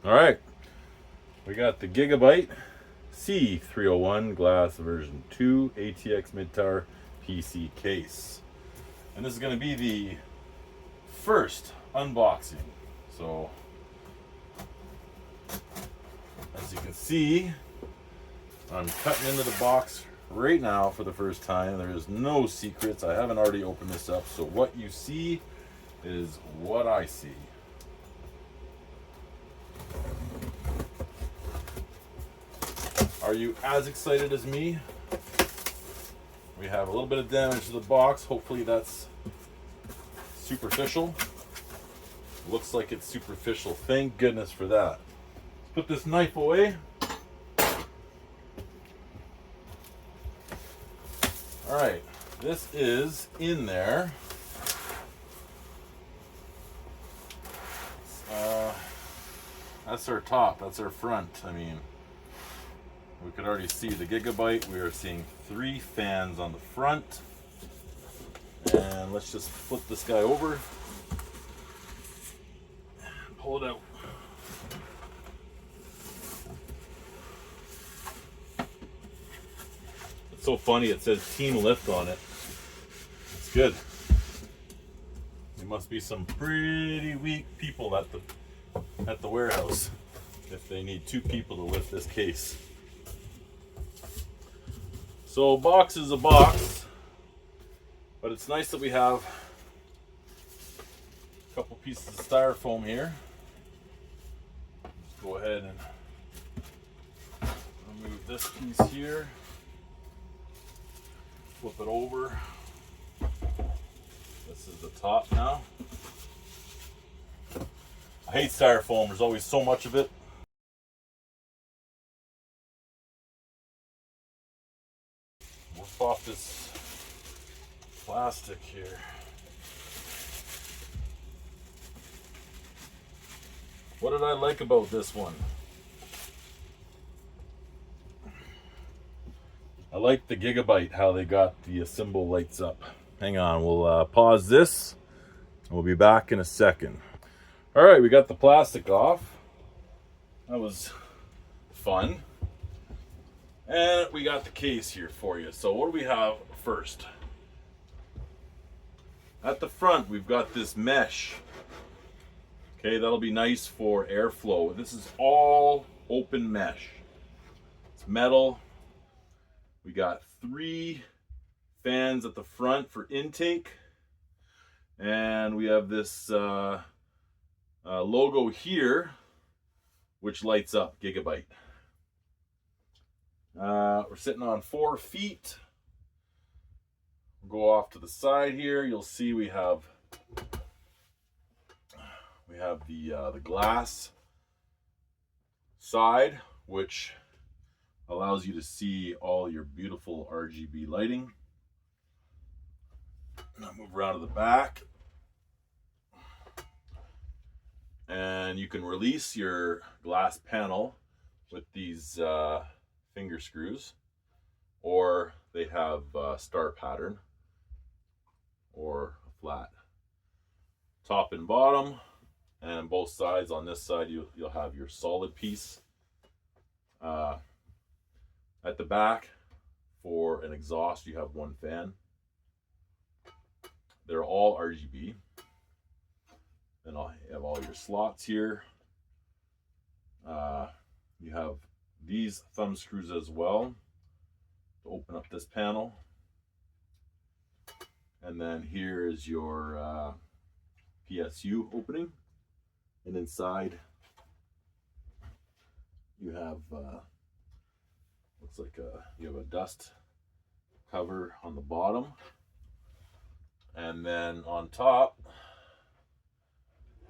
All right, we got the Gigabyte C301 glass version 2 ATX mid-tower PC case. And this is going to be the first unboxing. So, as you can see, I'm cutting into the box right now for the first time. There is no secrets. I haven't already opened this up, so what you see is what I see. Are you as excited as me? We have a little bit of damage to the box. Hopefully that's superficial. Looks like it's superficial. Thank goodness for that. Put this knife away. All right, this is in there. That's our top, that's our front. I mean, we could already see the Gigabyte. We are seeing 3 fans on the front. And let's just flip this guy over. Pull it out. It's so funny, it says Team Lift on it. It's good. There must be some pretty weak people at the warehouse if they need 2 people to lift this case. So a box is a box, but it's nice that we have a couple pieces of styrofoam here. Let's go ahead and remove this piece here, flip it over. This is the top now. I hate styrofoam, there's always so much of it. Work off this plastic here. What did I like about this one? I like the Gigabyte, how they got the symbol lights up. Hang on, we'll pause this. We'll be back in a second. All right, we got the plastic off. That was fun. And we got the case here for you. So what do we have first? At the front, we've got this mesh. Okay, that'll be nice for airflow. This is all open mesh. It's metal. We got 3 fans at the front for intake. And we have this logo here, which lights up Gigabyte. We're sitting on 4 feet. We'll go off to the side here. You'll see we have the glass side, which allows you to see all your beautiful RGB lighting. Now move around to the back. And you can release your glass panel with these finger screws, or they have star pattern or flat top and bottom, and both sides. On this side you'll have your solid piece. At the back, for an exhaust, you have 1 fan. They're all RGB. Then I'll have all your slots here. You have these thumb screws as well to open up this panel. And then here is your PSU opening. And inside you have, looks like you have a dust cover on the bottom. And then on top,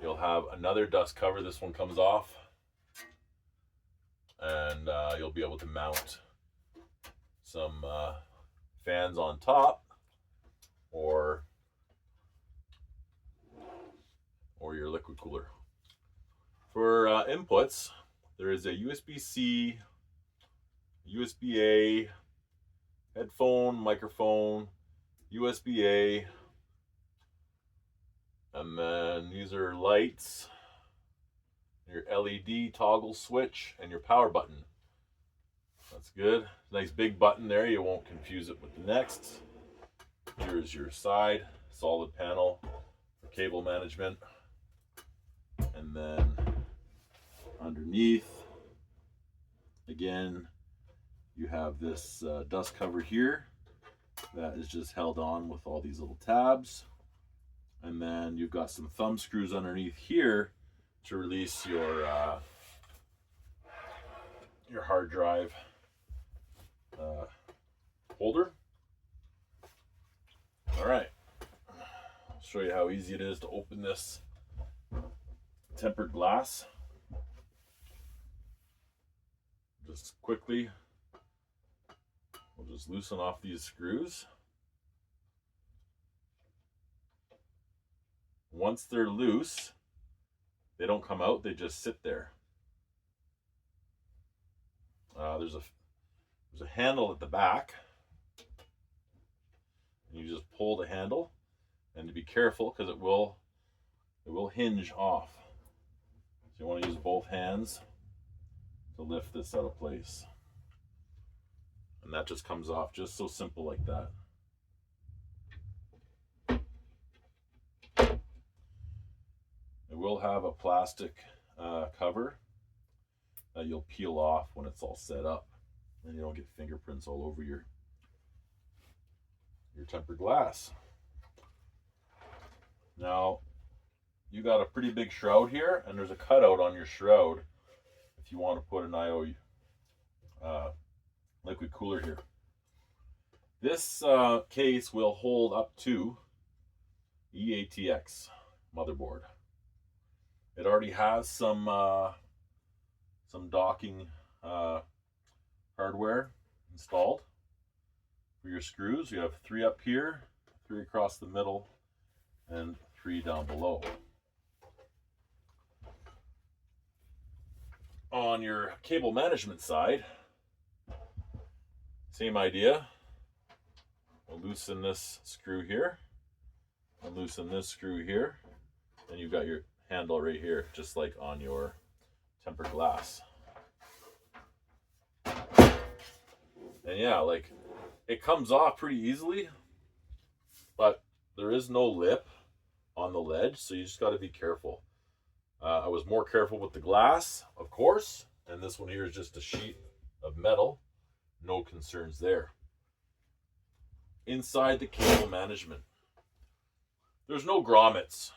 you'll have another dust cover. This one comes off. And you'll be able to mount some fans on top, or your liquid cooler. For inputs, there is a USB-C, USB-A, headphone, microphone, USB-A, and then these are lights your LED toggle switch, and your power button. That's good. Nice big button there. You won't confuse it with the next. Here's your side solid panel for cable management. And then underneath, again, you have this dust cover here that is just held on with all these little tabs. And then you've got some thumb screws underneath here to release your hard drive holder. All right, I'll show you how easy it is to open this tempered glass. Just quickly, we'll just loosen off these screws. Once they're loose, they don't come out, they just sit there. There's a handle at the back. And you just pull the handle, and to be careful because it will hinge off. So you want to use both hands to lift this out of place. And that just comes off just so simple like that. It will have a plastic cover that you'll peel off when it's all set up, and you don't get fingerprints all over your tempered glass. Now, you got a pretty big shroud here, and there's a cutout on your shroud if you want to put an IO liquid cooler here. This case will hold up to EATX motherboard. It already has some docking hardware installed for your screws. You have 3 up here, 3 across the middle, and 3 down below. On your cable management side, same idea. We'll loosen this screw here, and loosen this screw here, and you've got your handle right here, just like on your tempered glass. And yeah, like, it comes off pretty easily, but there is no lip on the ledge, so you just got to be careful. I was more careful with the glass, of course, and this one here is just a sheet of metal. No concerns there. Inside the cable management, there's no grommets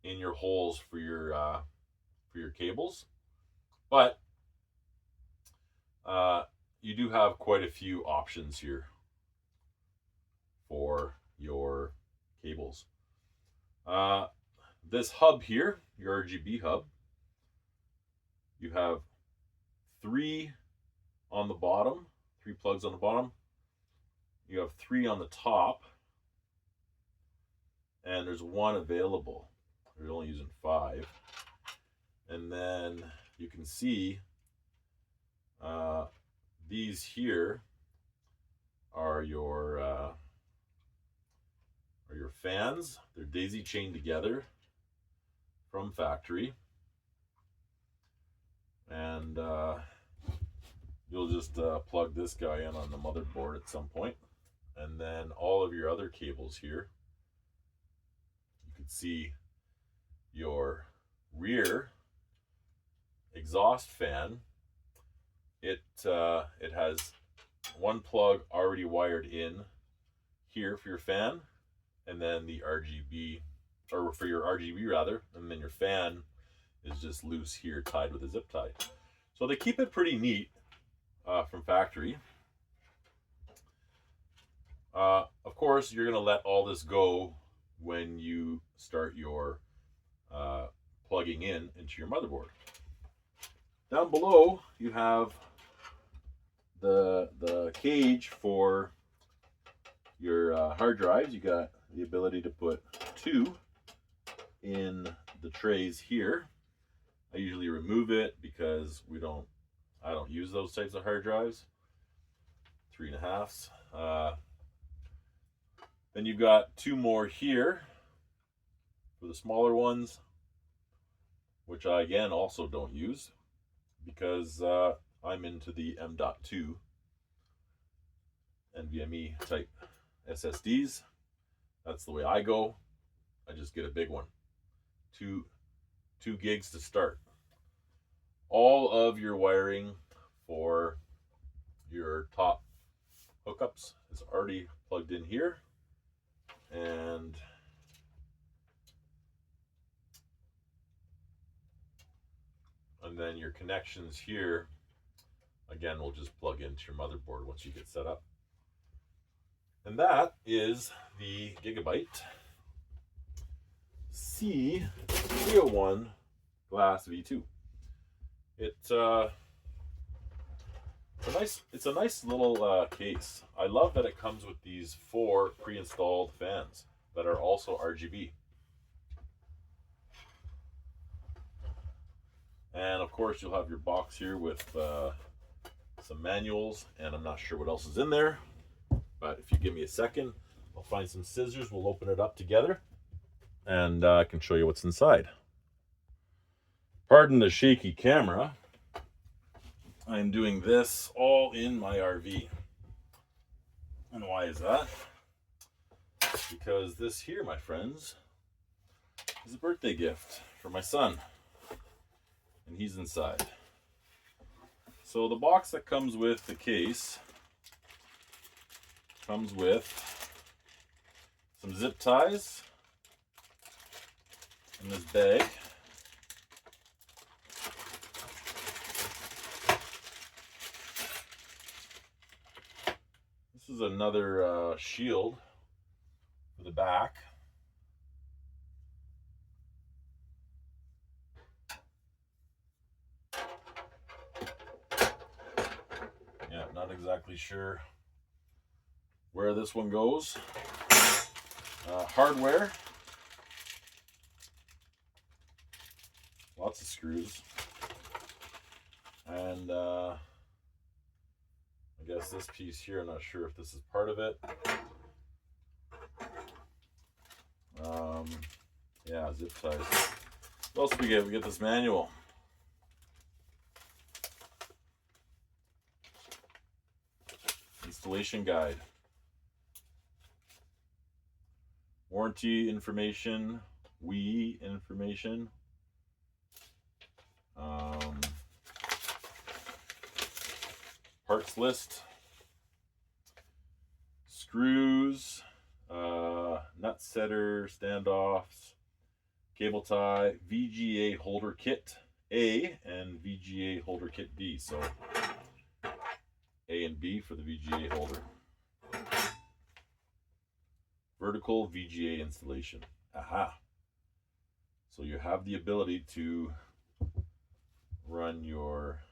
in your holes for your cables, but you do have quite a few options here for your cables. This hub here, your RGB hub, you have 3 on the bottom, 3 plugs on the bottom. You have 3 on the top, and there's 1 available. We're only using 5. And then you can see these here are your fans. They're daisy chained together from factory, and you'll just plug this guy in on the motherboard at some point, and then all of your other cables here. You can see your rear exhaust fan. It has 1 plug already wired in here for your fan, and then the RGB, or for your RGB rather, and then your fan is just loose here, tied with a zip tie. So they keep it pretty neat from factory. Of course, you're gonna let all this go when you start your plugging into your motherboard. Down below, you have the cage for your hard drives. You got the ability to put 2 in the trays here. I usually remove it because I don't use those types of hard drives. 3.5s. Then you've got 2 more here for the smaller ones. which I again also don't use because I'm into the M.2 NVMe type SSDs. That's the way I go. I just get a big one. 2 gigs to start. All of your wiring for your top hookups is already plugged in here, and then your connections here again will just plug into your motherboard once you get set up. And that is the Gigabyte C301 Glass V2. It's a nice little case. I love that it comes with these 4 pre-installed fans that are also RGB. And of course you'll have your box here with some manuals, and I'm not sure what else is in there, but if you give me a second, I'll find some scissors, we'll open it up together, and I can show you what's inside. Pardon the shaky camera. I'm doing this all in my RV. And why is that? Because this here, my friends, is a birthday gift for my son. And he's inside. So the box that comes with the case comes with some zip ties in this bag. This is another shield for the back. Yeah, not exactly sure where this one goes. Hardware. Lots of screws. And I guess this piece here, I'm not sure if this is part of it. Yeah, zip ties. What else do we get? We get this manual. Installation guide. Warranty information. Wii information. Parts list. Screws. Nut setter, standoffs. Cable tie. VGA holder kit A and VGA holder kit B. So A and B for the VGA holder. Vertical VGA installation. Aha. So you have the ability to run your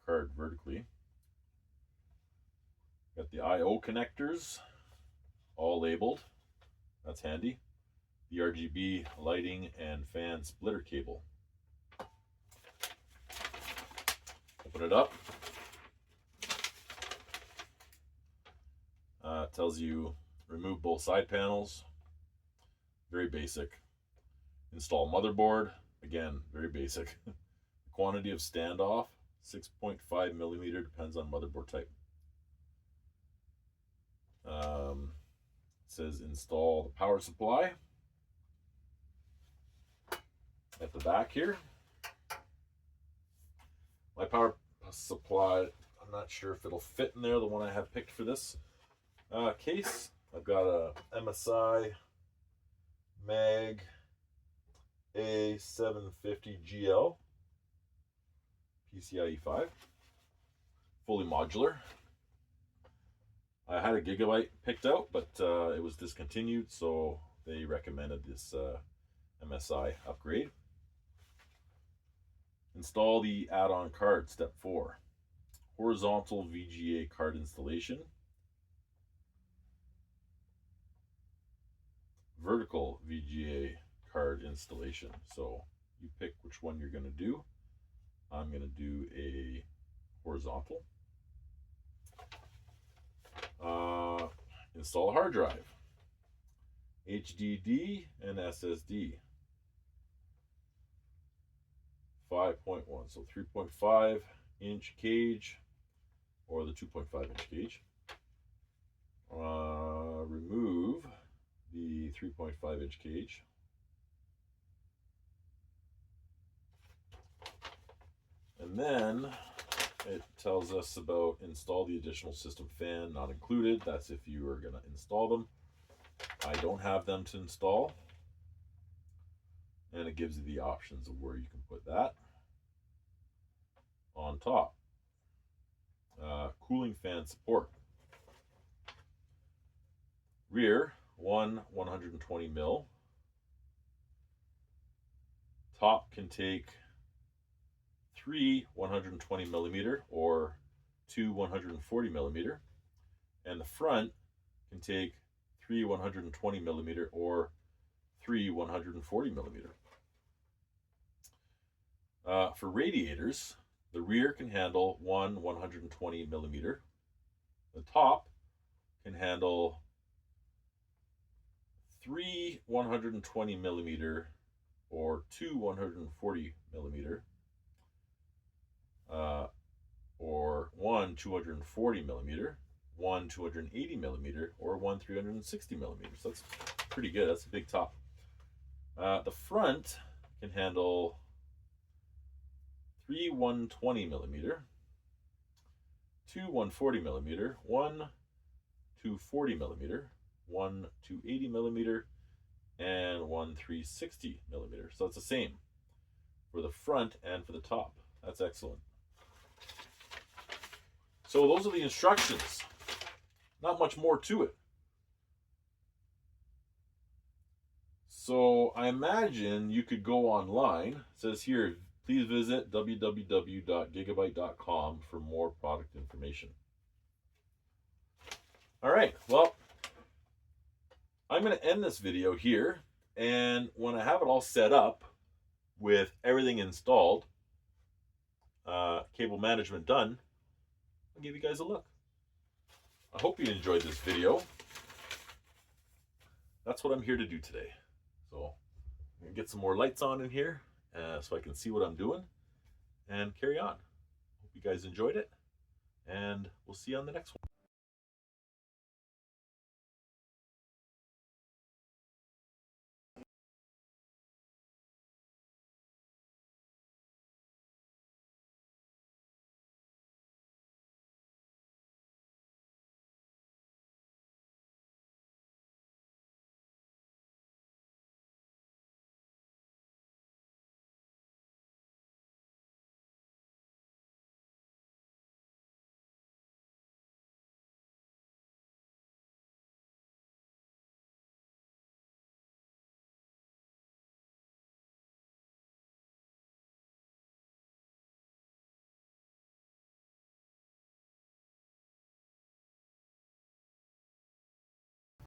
card vertically. Got the I/O connectors, all labeled. That's handy. The RGB lighting and fan splitter cable. Open it up. It tells you remove both side panels. Very basic. Install motherboard. Again, very basic. Quantity of standoff, 6.5 millimeter, depends on motherboard type. It says install the power supply. At the back here, my power supply, I'm not sure if it'll fit in there, the one I have picked for this case. I've got a MSI Mag A750 GL PCIe 5, fully modular. I had a Gigabyte picked out, but it was discontinued, so they recommended this MSI upgrade. Install the add-on card, step 4. Horizontal VGA card installation. Vertical VGA card installation. So you pick which one you're going to do. I'm going to do a horizontal. Install a hard drive. HDD and SSD. 5.1. So 3.5 inch cage, or the 2.5 inch cage. Remove the 3.5 inch cage. And then it tells us about install the additional system fan, not included. That's if you are going to install them. I don't have them to install. And it gives you the options of where you can put that. On top, cooling fan support. Rear, one 120 mil. Top can take 3 120 millimeter or 2 140 millimeter, and the front can take 3 120 millimeter or 3 140 millimeter. For radiators, the rear can handle 1 120 millimeter. The top can handle 3 120 millimeter or 2 140 millimeter, or 1 240 millimeter, 1 280 millimeter, or 1 360 millimeters. So that's pretty good. That's a big top. The front can handle 3 120 millimeter, 2 140 millimeter, 1 240 millimeter, 1 280 millimeter, and 1 360 millimeter. So it's the same for the front and for the top. That's excellent. So those are the instructions. Not much more to it. So I imagine you could go online. It says here, please visit www.gigabyte.com for more product information. All right, well, I'm going to end this video here, and when I have it all set up with everything installed, cable management done, I'll give you guys a look. I hope you enjoyed this video. That's what I'm here to do today. So I'm going to get some more lights on in here so I can see what I'm doing and carry on. Hope you guys enjoyed it, and we'll see you on the next one.